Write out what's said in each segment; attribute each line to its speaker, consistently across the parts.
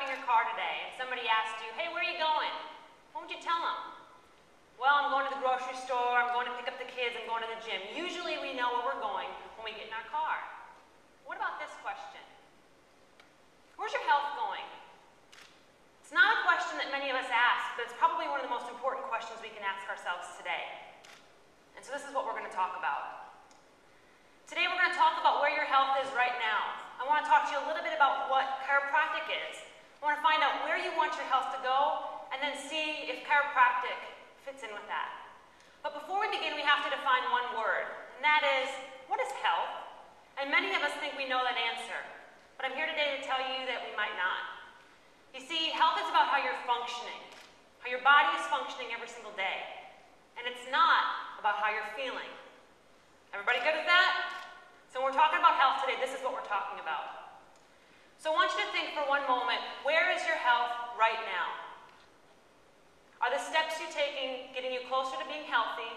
Speaker 1: in your car today and somebody asked you, hey, where are you going? What would you tell them? Well, I'm going to the grocery store, I'm going to pick up the kids, I'm going to the gym. Usually we know where we're going when we get in our car. What about this question? Where's your health going? It's not a question that many of us ask, but it's probably one of the most important questions we can ask ourselves today. And so this is what we're going to talk about. Today we're going to talk about where your health is right now. I want to talk to you a little bit about what chiropractic is. I want to find out where you want your health to go and then see if chiropractic fits in with that. But before we begin, we have to define one word, and that is, what is health? And many of us think we know that answer, but I'm here today to tell you that we might not. You see, health is about how you're functioning, how your body is functioning every single day, and it's not about how you're feeling. Everybody good with that? So when we're talking about health today, this is what we're talking about. So I want you to think for one moment, where is your health right now? Are the steps you're taking getting you closer to being healthy,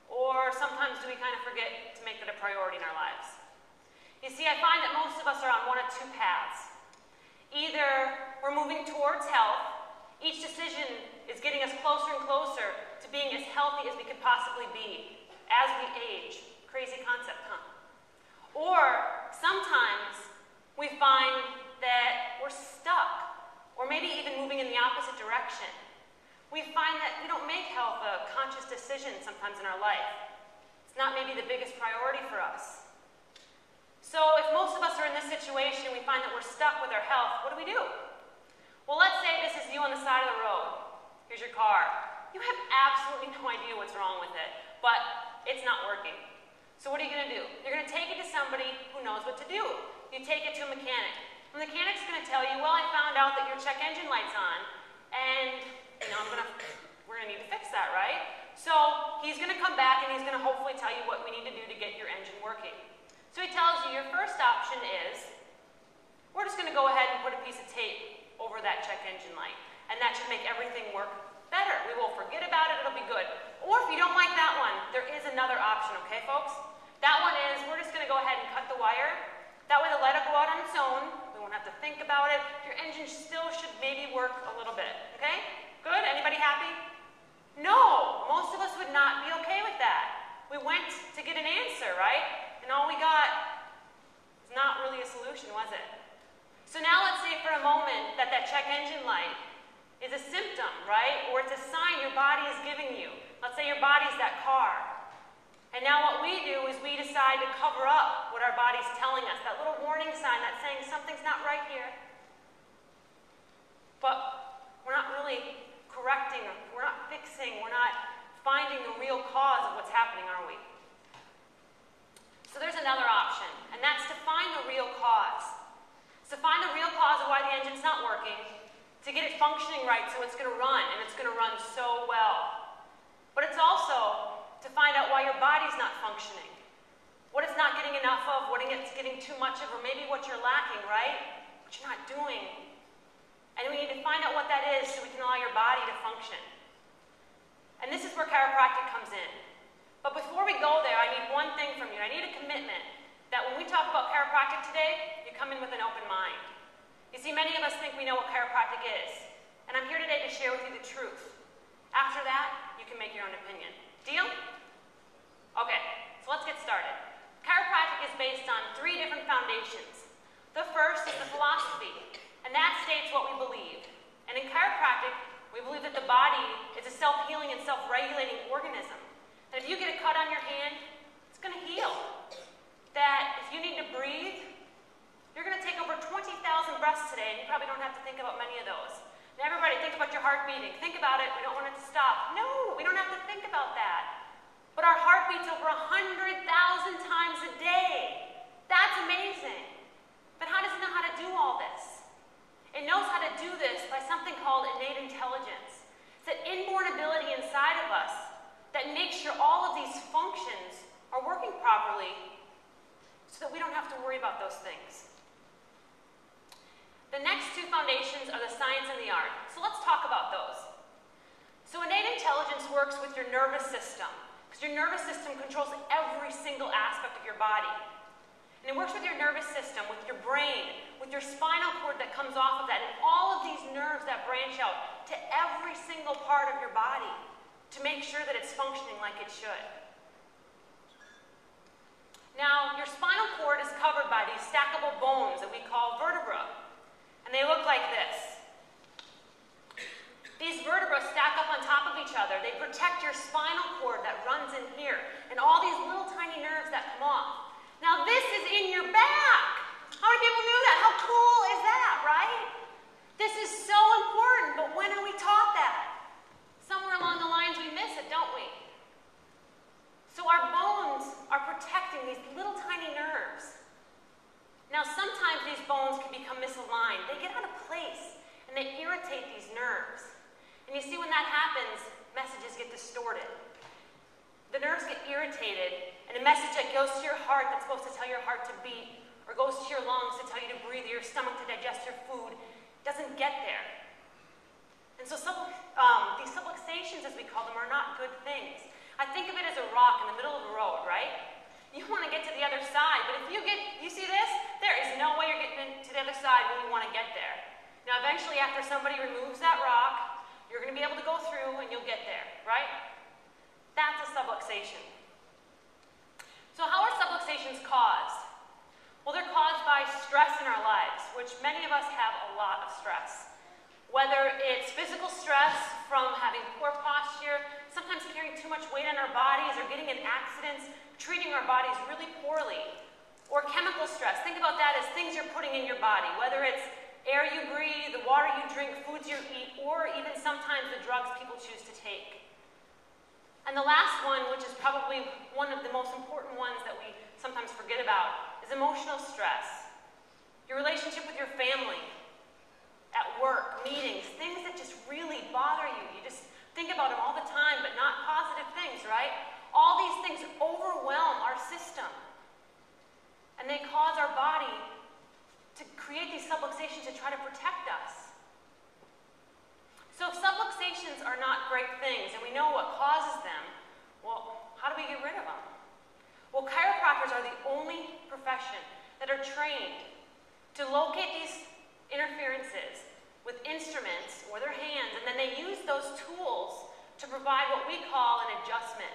Speaker 1: or sometimes do we kind of forget to make that a priority in our lives? You see, I find that most of us are on one of two paths. Either we're moving towards health, each decision is getting us closer and closer to being as healthy as we could possibly be as we age. Crazy concept, huh? Or sometimes we find that we're stuck, or maybe even moving in the opposite direction. We find that we don't make health a conscious decision sometimes in our life. It's not maybe the biggest priority for us. So if most of us are in this situation, we find that we're stuck with our health, what do? Well, let's say this is you on the side of the road. Here's your car. You have absolutely no idea what's wrong with it, but it's not working. So what are you going to do? You're going to take it to somebody who knows what to do. You take it to a mechanic. The mechanic's going to tell you, well, I found out that your check engine light's on, and we're going to need to fix that, right? So he's going to come back and he's going to hopefully tell you what we need to do to get your engine working. So he tells you your first option is, we're just going to go ahead and put a piece of tape over that check engine light, and that should make everything work better. We will forget about it, it'll be good. Or if you don't like that one, there is another option, okay folks? That one is, we're just going to go ahead and cut the wire. That way the light will go out on its own. We won't have to think about it. Your engine still should maybe work a little bit, okay? Good? Anybody happy? No, most of us would not be okay with that. We went to get an answer, right? And all we got was not really a solution, was it? So now let's say for a moment that check engine light is a symptom, right? Or it's a sign your body is giving you. Let's say your body's that car. And now what we do is we decide to cover up what our body's telling us, that little warning sign that's saying something's not right here. But we're not really correcting, we're not fixing, we're not finding the real cause of what's happening, are we? So there's another option, and that's to find the real cause. So find the real cause of why the engine's not working, to get it functioning right so it's going to run, and it's going to run so well. But it's also to find out why your body's not functioning, what it's not getting enough of, what it's getting too much of, or maybe what you're lacking, right? What you're not doing. And we need to find out what that is so we can allow your body to function. And this is where chiropractic comes in. But before we go there, I need one thing from you. I need a commitment that when we talk about chiropractic today, you come in with an open mind. You see, many of us think we know what chiropractic is. And I'm here today to share with you the truth. After that, you can make your own opinion. Deal? Okay, so let's get started. Chiropractic is based on 3 different foundations. The first is the philosophy. And that states what we believe. And in chiropractic, we believe that the body is a self-healing and self-regulating organism. That if you get a cut on your hand, it's going to heal. That if you need to breathe, you're going to take over 20,000 breaths today, and you probably don't have to think about many of those. Now everybody, think about your heart beating. Think about it. We don't want it to stop. No, we don't have to think about that. But our heart beats over 100,000 times a day. That's amazing. But how does it know how to do all this? It knows how to do this by something called innate intelligence. It's an inborn ability inside of us that makes sure all of these functions are working properly so that we don't have to worry about those things. The next 2 foundations are the science and the art. So let's talk about those. So innate intelligence works with your nervous system, because your nervous system controls every single aspect of your body. And it works with your nervous system, with your brain, with your spinal cord that comes off of that, and all of these nerves that branch out to every single part of your body to make sure that it's functioning like it should. Now, your spinal cord is covered by these stackable bones that we call vertebrae, and they look like this. These vertebrae stack up on top of each other. They protect your spinal cord that runs in here, and all these little tiny nerves that come off. Now, this is in your back. How many people knew that? How cool is that, right? This is so important, but when are we taught that? Somewhere along the lines we miss it, don't we? So our bones are protecting these little tiny nerves. Now, sometimes these bones can become misaligned. They get out of place, and they irritate these nerves. And you see, when that happens, messages get distorted. The nerves get irritated, and a message that goes to your heart that's supposed to tell your heart to beat, or goes to your lungs to tell you to breathe, or your stomach to digest your food, doesn't get there. And so these subluxations, as we call them, are not good things. I think of it as a rock in the middle of the road, right? You want to get to the other side, but if you see this? There is no way you're getting to the other side when you want to get there. Now, eventually, after somebody removes that rock, you're going to be able to go through and you'll get there, right? That's a subluxation. So how are subluxations caused? Well, they're caused by stress in our lives, which many of us have a lot of stress. Whether it's physical stress from having poor posture, sometimes carrying too much weight on our bodies, or getting in accidents, treating our bodies really poorly, or chemical stress. Think about that as things you're putting in your body, whether it's air you breathe, the water you drink, foods you eat, or even sometimes the drugs people choose to take. And the last one, which is probably one of the most important ones that we sometimes forget about, is emotional stress. Your relationship with your family, at work, meetings, things that just really bother you. You just think about them all the time, but not positive things, right? All these things overwhelm our system. And they cause our body to create these subluxations to try to protect us. So if subluxations are not great things, and we know what causes them, well, how do we get rid of them? Well, chiropractors are the only profession that are trained to locate these interferences with instruments or their hands, and then they use those tools to provide what we call an adjustment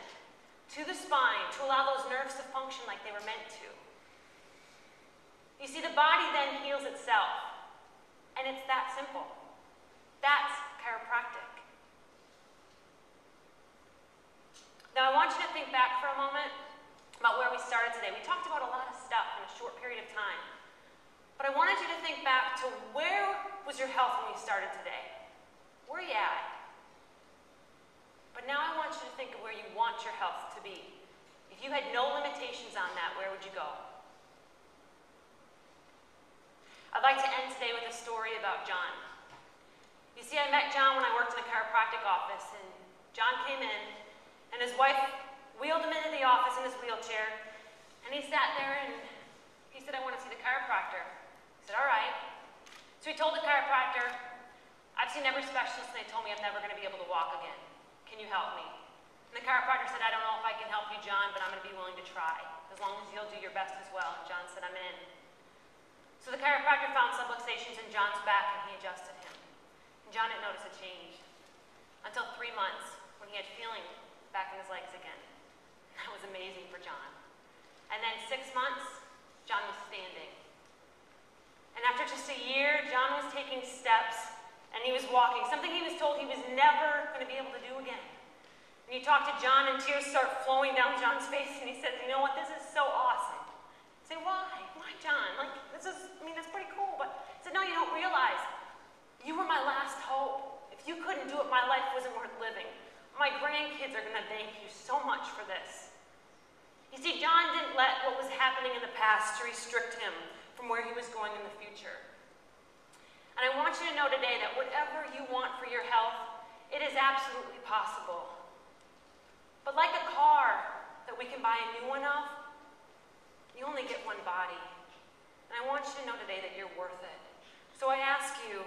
Speaker 1: to the spine to allow those nerves to function like they were meant to. You see, the body then heals itself, and it's that simple. That's chiropractic. Now, I want you to think back for a moment about where we started today. We talked about a lot of stuff in a short period of time, but I wanted you to think back to where was your health when we started today? Where are you at? But now I want you to think of where you want your health to be. If you had no limitations on that, where would you go? I'd like to end today with a story about John. You see, I met John when I worked in a chiropractic office, and John came in, and his wife wheeled him into the office in his wheelchair, and he sat there and he said, "I want to see the chiropractor." I said, "All right." So he told the chiropractor, "I've seen every specialist, and they told me I'm never going to be able to walk again. Can you help me?" And the chiropractor said, "I don't know if I can help you, John, but I'm going to be willing to try, as long as you'll do your best as well." And John said, "I'm in." So the chiropractor found subluxations in John's back, and he adjusted him. And John didn't notice a change until 3 months, when he had feeling back in his legs again. That was amazing for John. And then 6 months, John was standing. And after just a year, John was taking steps, and he was walking, something he was told he was never going to be able to do again. And you talk to John, and tears start flowing down John's face, and he says, "You know what, this is so awesome." I say, "Why? Why, John? Like, that's pretty cool." But he said, "No, you don't realize. You were my last hope. If you couldn't do it, my life wasn't worth living. My grandkids are going to thank you so much for this." You see, John didn't let what was happening in the past to restrict him from where he was going in the future. And I want you to know today that whatever you want for your health, it is absolutely possible. But like a car that we can buy a new one of, you only get one body. And I want you to know today that you're worth it. So I ask you,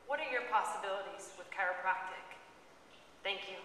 Speaker 1: what are your possibilities with chiropractic? Thank you.